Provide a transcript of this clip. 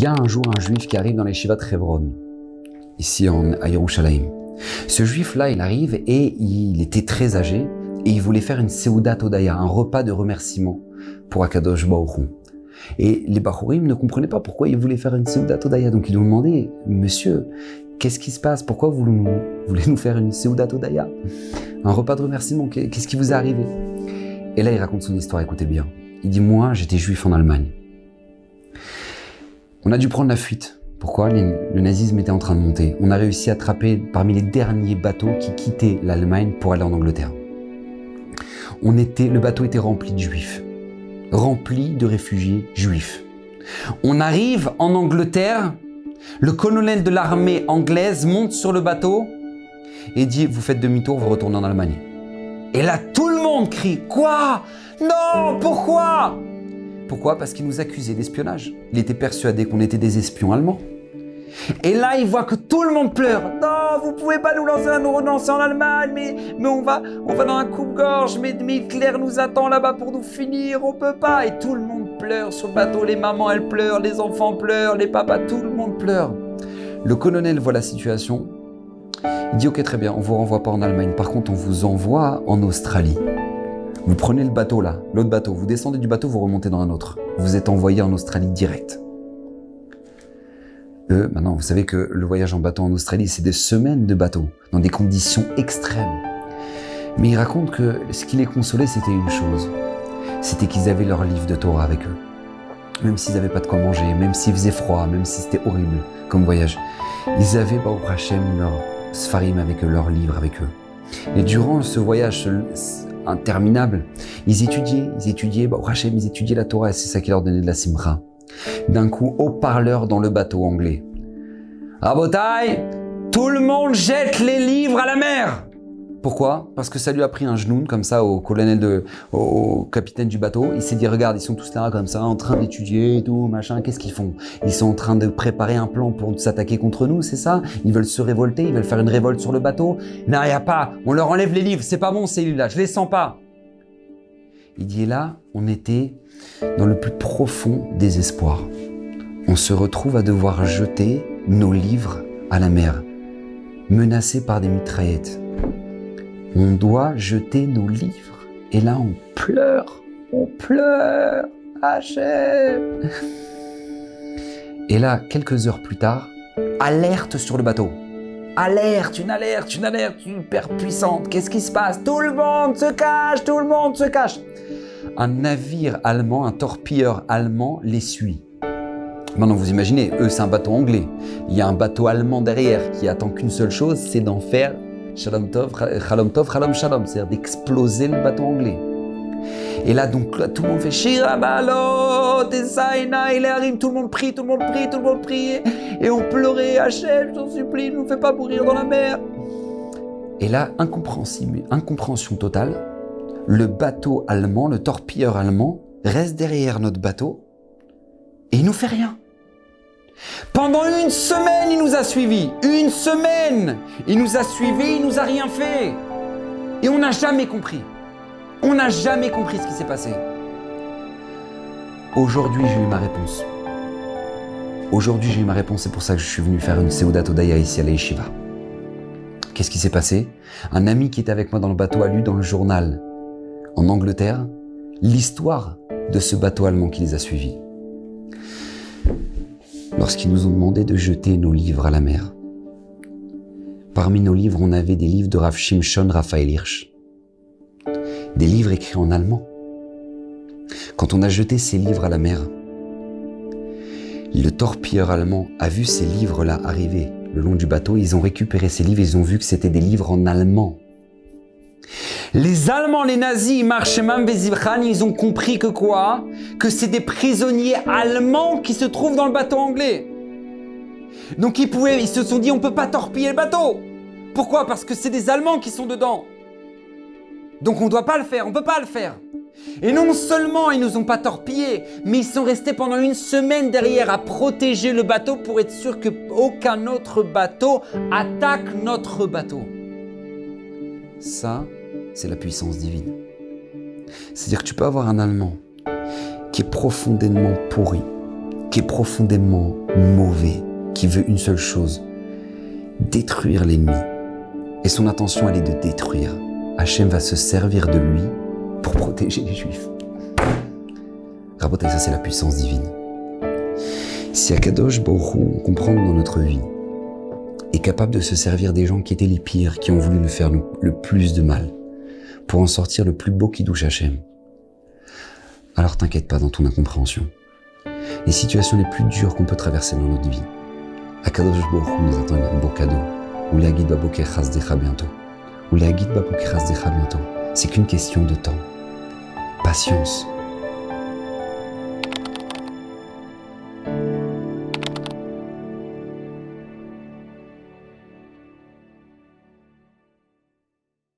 y a un jour un juif qui arrive dans les Shivat Hebron, ici à Yerushalayim. Ce juif-là, il arrive et il était très âgé et il voulait faire une Seudat Odaya, un repas de remerciement pour Akadosh Baruch Hu. Et les Bachurim ne comprenaient pas pourquoi il voulait faire une Seudat Odaya. Donc ils lui ont demandé, monsieur, qu'est-ce qui se passe? Pourquoi vous voulez nous faire une Seudat Odaya? Un repas de remerciement, qu'est-ce qui vous est arrivé? Et là, il raconte son histoire, écoutez bien. Il dit, moi, j'étais juif en Allemagne. On a dû prendre la fuite. Pourquoi? Le nazisme était en train de monter. On a réussi à attraper parmi les derniers bateaux qui quittaient l'Allemagne pour aller en Angleterre. Le bateau était rempli de juifs, rempli de réfugiés juifs. On arrive en Angleterre, le colonel de l'armée anglaise monte sur le bateau et dit « Vous faites demi-tour, vous retournez en Allemagne ». Et là, tout le monde crie « Quoi? Non, pourquoi ?» Pourquoi? Parce qu'il nous accusait d'espionnage. Il était persuadé qu'on était des espions allemands. Et là, il voit que tout le monde pleure. Non, vous pouvez pas nous relancer en Allemagne, mais on va dans un coupe-gorge, mais Hitler nous attend là-bas pour nous finir, on peut pas. Et tout le monde pleure sur le bateau, les mamans elles pleurent, les enfants pleurent, les papas, tout le monde pleure. Le colonel voit la situation, il dit ok très bien, on vous renvoie pas en Allemagne, par contre on vous envoie en Australie. Vous prenez le bateau là, l'autre bateau, vous descendez du bateau, vous remontez dans un autre. Vous êtes envoyé en Australie direct. Maintenant, vous savez que le voyage en bateau en Australie, c'est des semaines de bateau, dans des conditions extrêmes. Mais il raconte que ce qui les consolait, c'était une chose. C'était qu'ils avaient leur livre de Torah avec eux. Même s'ils n'avaient pas de quoi manger, même s'il faisait froid, même si c'était horrible comme voyage. Ils avaient, Baruch Hashem, leur Sfarim avec eux, leur livre avec eux. Et durant ce voyage interminable, ils étudiaient, Baruch Hashem, ils étudiaient la Torah et c'est ça qui leur donnait de la simra. D'un coup, haut-parleur dans le bateau anglais. Rabotai, tout le monde jette les livres à la mer. Pourquoi? Parce que ça lui a pris un genou comme ça au capitaine du bateau. Il s'est dit, regarde, ils sont tous là comme ça, en train d'étudier et tout, machin. Qu'est-ce qu'ils font? Ils sont en train de préparer un plan pour s'attaquer contre nous, c'est ça? Ils veulent se révolter, ils veulent faire une révolte sur le bateau. Non, il n'y a pas. On leur enlève les livres. C'est pas bon ces livres-là. Je les sens pas. Il dit, et là, on était dans le plus profond désespoir. On se retrouve à devoir jeter nos livres à la mer, menacés par des mitraillettes. On doit jeter nos livres. Et là, on pleure, Hachem. Et là, quelques heures plus tard, alerte sur le bateau. Une alerte hyper puissante. Qu'est-ce qui se passe? Tout le monde se cache. Un navire allemand, un torpilleur allemand les suit. Maintenant, vous imaginez, eux, c'est un bateau anglais. Il y a un bateau allemand derrière qui attend qu'une seule chose, c'est d'en faire Shalom Tov, Shalom Shalom, c'est-à-dire d'exploser le bateau anglais. Et là, donc, là, tout le monde fait Shira Balot, Esaïna, Ilarim, tout le monde prie. Et on pleurait, Hachem, je t'en supplie, ne nous fais pas mourir dans la mer. Et là, incompréhension totale. Le bateau allemand, le torpilleur allemand, reste derrière notre bateau et il nous fait rien. Pendant une semaine, il nous a suivis. Une semaine! Il nous a suivis, il nous a rien fait. Et on n'a jamais compris. Ce qui s'est passé. Aujourd'hui, j'ai eu ma réponse. C'est pour ça que je suis venu faire une Seudat Odaya ici à la Yeshiva. Qu'est-ce qui s'est passé? Un ami qui était avec moi dans le bateau a lu dans le journal en Angleterre l'histoire de ce bateau allemand qui les a suivis. Lorsqu'ils nous ont demandé de jeter nos livres à la mer. Parmi nos livres, on avait des livres de Rav Shimshon Raphaël Hirsch. Des livres écrits en allemand. Quand on a jeté ces livres à la mer, le torpilleur allemand a vu ces livres-là arriver le long du bateau. Ils ont récupéré ces livres, ils ont vu que c'était des livres en allemand. Les Allemands, les nazis, Marshemam Vezivchan, ils ont compris que quoi? Que c'est des prisonniers allemands qui se trouvent dans le bateau anglais. Donc ils se sont dit, on peut pas torpiller le bateau. Pourquoi? Parce que c'est des Allemands qui sont dedans. Donc on doit pas le faire, on peut pas le faire. Et non seulement ils nous ont pas torpillés, mais ils sont restés pendant une semaine derrière à protéger le bateau pour être sûr qu'aucun autre bateau attaque notre bateau. Ça, c'est la puissance divine. C'est-à-dire que tu peux avoir un Allemand qui est profondément pourri, qui est profondément mauvais, qui veut une seule chose, détruire l'ennemi. Et son intention, elle est de détruire. Hachem va se servir de lui pour protéger les Juifs. Rabotai, ça c'est la puissance divine. Si Akadosh Baruch Hu, on comprend dans notre vie, est capable de se servir des gens qui étaient les pires, qui ont voulu nous faire le plus de mal, pour en sortir le plus beau Kiddush Hachem, alors t'inquiète pas dans ton incompréhension. Les situations les plus dures qu'on peut traverser dans notre vie, Akadosh Baruch Hu nous attend un beau cadeau. Ou la guide baboker chasdecha bientôt. Ou la guide baboker chasdecha bientôt. C'est qu'une question de temps. Patience.